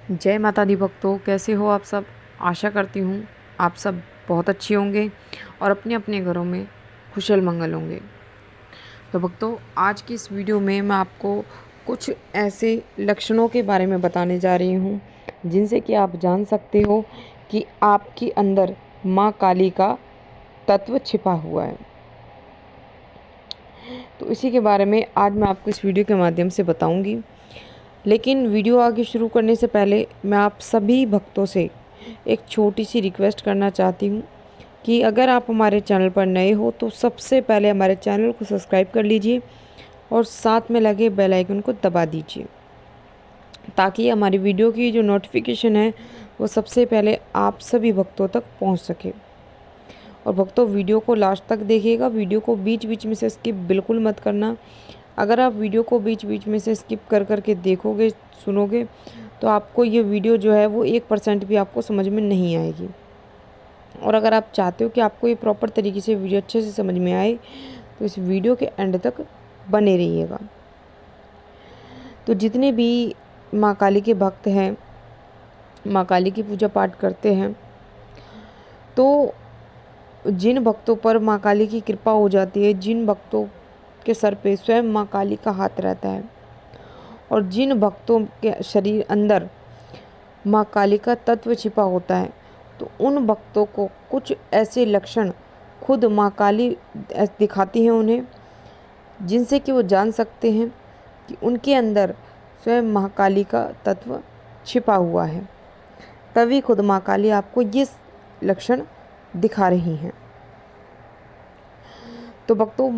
जय माता दी भक्तों, कैसे हो आप सब। आशा करती हूँ आप सब बहुत अच्छे होंगे और अपने अपने घरों में कुशल मंगल होंगे। तो भक्तों, आज की इस वीडियो में मैं आपको कुछ ऐसे लक्षणों के बारे में बताने जा रही हूँ जिनसे कि आप जान सकते हो कि आपके अंदर माँ काली का तत्व छिपा हुआ है। तो इसी के बारे में आज मैं आपको इस वीडियो के माध्यम से बताऊंगी। लेकिन वीडियो आगे शुरू करने से पहले मैं आप सभी भक्तों से एक छोटी सी रिक्वेस्ट करना चाहती हूँ कि अगर आप हमारे चैनल पर नए हो तो सबसे पहले हमारे चैनल को सब्सक्राइब कर लीजिए और साथ में लगे बेल आइकन को दबा दीजिए, ताकि हमारी वीडियो की जो नोटिफिकेशन है वो सबसे पहले आप सभी भक्तों तक पहुंच सके। और भक्तों, वीडियो को लास्ट तक देखिएगा, वीडियो को बीच बीच में से स्किप बिल्कुल मत करना। अगर आप वीडियो को बीच बीच में से स्किप कर कर के देखोगे, सुनोगे, तो आपको ये वीडियो जो है वो 1% भी आपको समझ में नहीं आएगी। और अगर आप चाहते हो कि आपको ये प्रॉपर तरीके से वीडियो अच्छे से समझ में आए तो इस वीडियो के एंड तक बने रहिएगा। तो जितने भी माँ काली के भक्त हैं, माँ काली की पूजा पाठ करते हैं, तो जिन भक्तों पर माँ काली की कृपा हो जाती है, जिन भक्तों के सर पे स्वयं माँ काली का हाथ रहता है और जिन भक्तों के शरीर अंदर माँ काली का तत्व छिपा होता है, तो उन भक्तों को कुछ ऐसे लक्षण खुद माँ काली दिखाती हैं उन्हें, जिनसे कि वो जान सकते हैं कि उनके अंदर स्वयं माँ काली का तत्व छिपा हुआ है। तभी खुद माँ काली आपको ये लक्षण दिखा रही हैं। तो भक्तों,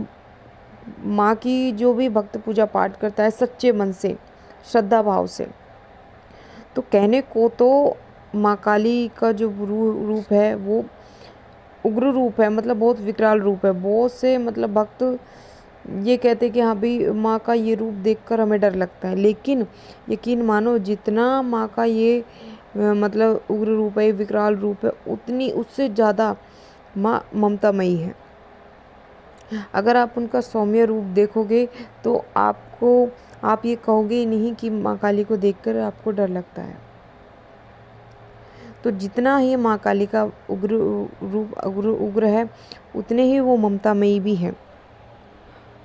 माँ की जो भी भक्त पूजा पाठ करता है सच्चे मन से, श्रद्धा भाव से, तो कहने को तो माँ काली का जो रूप है वो उग्र रूप है, मतलब बहुत विकराल रूप है। बहुत से मतलब भक्त ये कहते हैं कि हाँ भाई, माँ का ये रूप देखकर हमें डर लगता है। लेकिन यकीन मानो, जितना माँ का ये मतलब उग्र रूप है, विकराल रूप है, उतनी उससे ज़्यादा माँ ममतामयी है। अगर आप उनका सौम्य रूप देखोगे तो आप ये कहोगे ही नहीं कि माँ काली को देखकर आपको डर लगता है। तो जितना ही माँ काली का उग्र रूप उग्र है, उतने ही वो ममतामयी भी है,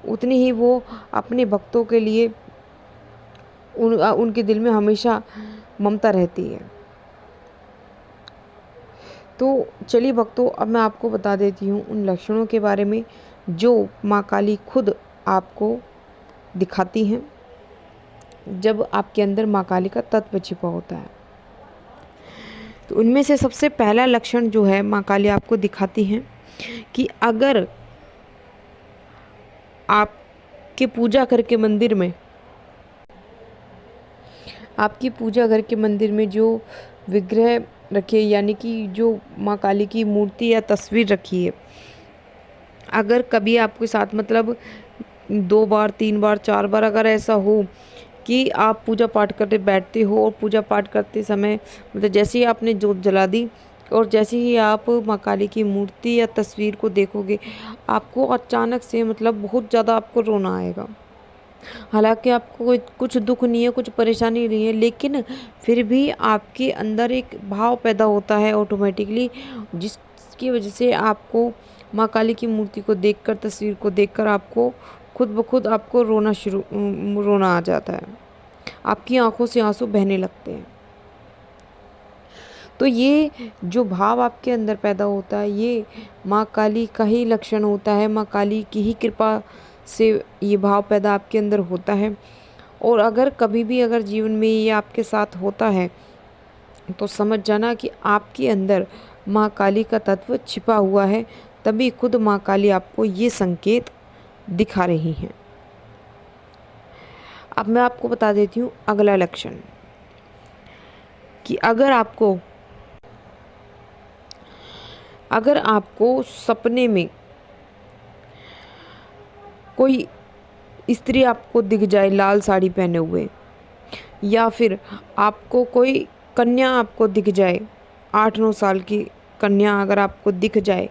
उतनी ही वो अपने भक्तों के लिए उनके दिल में हमेशा ममता रहती है। तो चलिए भक्तों, अब मैं आपको बता देती हूँ उन लक्षणों के बारे में जो माँ काली खुद आपको दिखाती हैं जब आपके अंदर माँ काली का तत्व छिपा होता है। तो उनमें से सबसे पहला लक्षण जो है माँ काली आपको दिखाती हैं कि अगर आपके पूजा घर के मंदिर में, आपकी पूजा घर के मंदिर में जो विग्रह रखी है, यानी कि जो माँ काली की मूर्ति या तस्वीर रखी है, अगर कभी आपके साथ मतलब 2 बार 3 बार 4 बार अगर ऐसा हो कि आप पूजा पाठ करते बैठते हो और पूजा पाठ करते समय मतलब जैसे ही आपने जोत जला दी और जैसे ही आप माँ काली की मूर्ति या तस्वीर को देखोगे, आपको अचानक से मतलब बहुत ज़्यादा आपको रोना आएगा। हालांकि आपको कोई कुछ दुख नहीं है, कुछ परेशानी नहीं है, लेकिन फिर भी आपके अंदर एक भाव पैदा होता है ऑटोमेटिकली, जिसकी वजह से आपको माँ काली की मूर्ति को देखकर, तस्वीर को देखकर आपको खुद ब खुद आपको रोना आ जाता है, आपकी आंखों से आंसू बहने लगते हैं। तो ये जो भाव आपके अंदर पैदा होता है, ये माँ काली का ही लक्षण होता है, माँ काली की ही कृपा से ये भाव पैदा आपके अंदर होता है। और अगर कभी भी अगर जीवन में ये आपके साथ होता है तो समझ जाना कि आपके अंदर माँ काली का तत्व छिपा हुआ है, तभी खुद माँ काली आपको ये संकेत दिखा रही हैं। अब मैं आपको बता देती हूँ अगला लक्षण कि अगर आपको सपने में कोई स्त्री आपको दिख जाए लाल साड़ी पहने हुए, या फिर आपको कोई कन्या आपको दिख जाए, 8-9 साल की कन्या अगर आपको दिख जाए,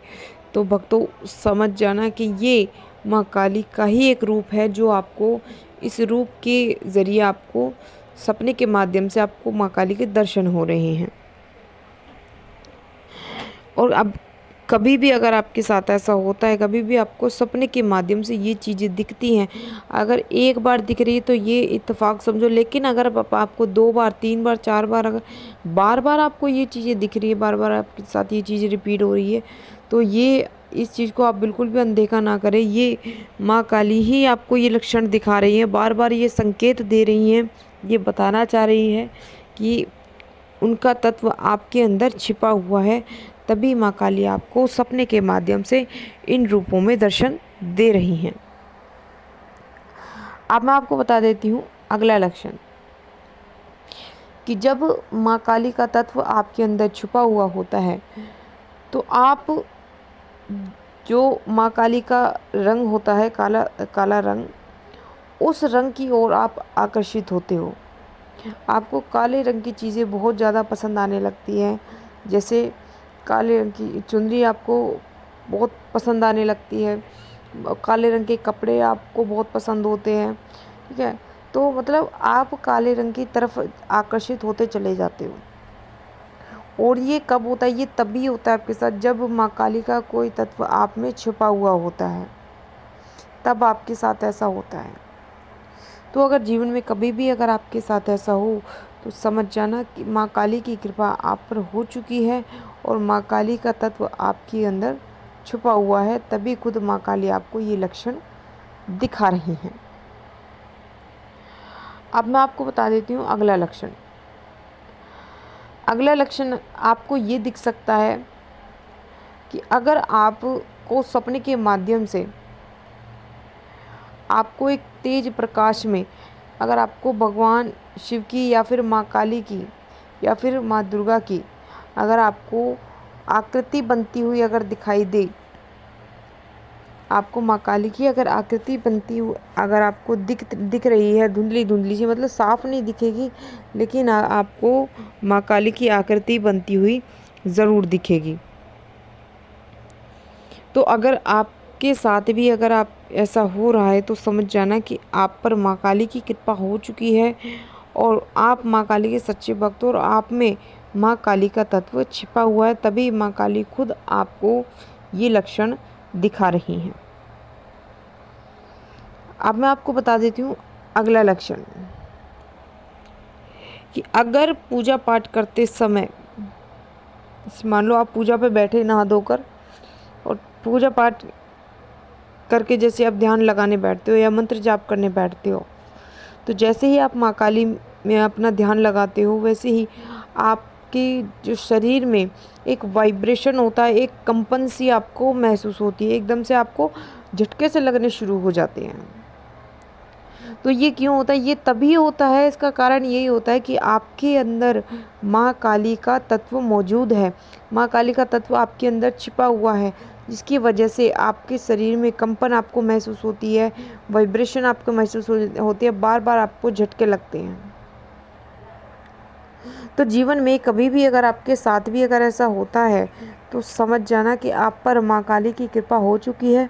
तो भक्तों समझ जाना कि ये माँ काली का ही एक रूप है, जो आपको इस रूप के ज़रिए आपको सपने के माध्यम से आपको माँ काली के दर्शन हो रहे हैं। और अब कभी भी अगर आपके साथ ऐसा होता है, कभी भी आपको सपने के माध्यम से ये चीज़ें दिखती हैं, अगर एक बार दिख रही है तो ये इत्तेफाक समझो, लेकिन अगर आपको 2 बार, 3 बार, 4 बार, अगर बार-बार आपको ये चीज़ें दिख रही है, बार-बार आपके साथ ये चीज़ें रिपीट हो रही है, तो ये इस चीज़ को आप बिल्कुल भी अनदेखा ना करें। ये माँ काली ही आपको ये लक्षण दिखा रही हैं, बार-बार ये संकेत दे रही हैं, ये बताना चाह रही है कि उनका तत्व आपके अंदर छिपा हुआ है। तभी माँ काली आपको सपने के माध्यम से इन रूपों में दर्शन दे रही हैं। अब मैं आपको बता देती हूँ अगला लक्षण, कि जब माँ काली का तत्व आपके अंदर छुपा हुआ होता है तो आप जो माँ काली का रंग होता है, काला काला रंग, उस रंग की ओर आप आकर्षित होते हो। आपको काले रंग की चीज़ें बहुत ज़्यादा पसंद आने लगती हैं। जैसे काले रंग की चुनरी आपको बहुत पसंद आने लगती है, काले रंग के कपड़े आपको बहुत पसंद होते हैं, ठीक है। तो मतलब आप काले रंग की तरफ आकर्षित होते चले जाते हो। और ये कब होता है? ये तभी होता है आपके साथ जब माँ काली का कोई तत्व आप में छिपा हुआ होता है, तब आपके साथ ऐसा होता है। तो अगर जीवन में कभी भी अगर आपके साथ ऐसा हो तो समझ जाना कि माँ काली की कृपा आप पर हो चुकी है और माँ काली का तत्व आपके अंदर छुपा हुआ है, तभी खुद माँ काली आपको ये लक्षण दिखा रही हैं। अब मैं आपको बता देती हूँ अगला लक्षण। अगला लक्षण आपको ये दिख सकता है कि अगर आपको सपने के माध्यम से आपको एक तेज प्रकाश में, अगर आपको भगवान शिव की या फिर माँ काली की या फिर माँ दुर्गा की अगर आपको आकृति बनती हुई अगर दिखाई दे, आपको माँ काली की अगर आकृति बनती हुई अगर आपको दिख रही है, धुंधली धुंधली सी, मतलब साफ नहीं दिखेगी, लेकिन आपको माँ काली की आकृति बनती हुई ज़रूर दिखेगी। तो अगर आपके साथ भी अगर आप ऐसा हो रहा है तो समझ जाना कि आप पर माँ काली की कृपा हो चुकी है और आप माँ काली के सच्चे भक्त हो और आप में माँ काली का तत्व छिपा हुआ है, तभी माँ काली खुद आपको ये लक्षण दिखा रही हैं। अब मैं आपको बता देती हूँ अगला लक्षण, कि अगर पूजा पाठ करते समय, मान लो आप पूजा पे बैठे नहा धोकर और पूजा पाठ करके जैसे आप ध्यान लगाने बैठते हो या मंत्र जाप करने बैठते हो, तो जैसे ही आप माँ काली में अपना ध्यान लगाते हो, वैसे ही आपके जो शरीर में एक वाइब्रेशन होता है, एक कंपन सी आपको महसूस होती है, एकदम से आपको झटके से लगने शुरू हो जाते हैं। तो ये क्यों होता है? ये तभी होता है, इसका कारण यही होता है कि आपके अंदर माँ काली का तत्व मौजूद है, माँ काली का तत्व आपके अंदर छिपा हुआ है, जिसकी वजह से आपके शरीर में कंपन आपको महसूस होती है, वाइब्रेशन आपको महसूस होती है, बार बार आपको झटके लगते हैं। तो जीवन में कभी भी अगर आपके साथ भी अगर ऐसा होता है तो समझ जाना कि आप पर माँ काली की कृपा हो चुकी है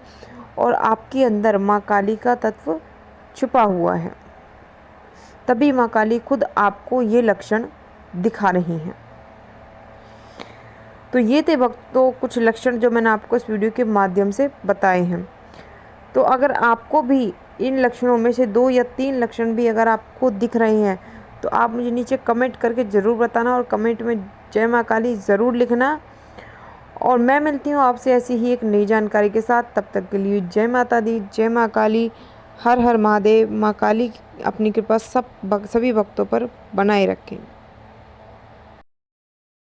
और आपके अंदर माँ काली का तत्व छुपा हुआ है, तभी माँ काली खुद आपको ये लक्षण दिखा रही हैं। तो ये थे भक्तों कुछ लक्षण जो मैंने आपको इस वीडियो के माध्यम से बताए हैं। तो अगर आपको भी इन लक्षणों में से 2 या 3 लक्षण भी अगर आपको दिख रहे हैं तो आप मुझे नीचे कमेंट करके ज़रूर बताना और कमेंट में जय माँ काली ज़रूर लिखना। और मैं मिलती हूँ आपसे ऐसी ही एक नई जानकारी के साथ। तब तक के लिए जय माता दी, जय माँ काली, हर हर महादेव। माँ काली अपनी कृपा सभी भक्तों पर बनाए रखें।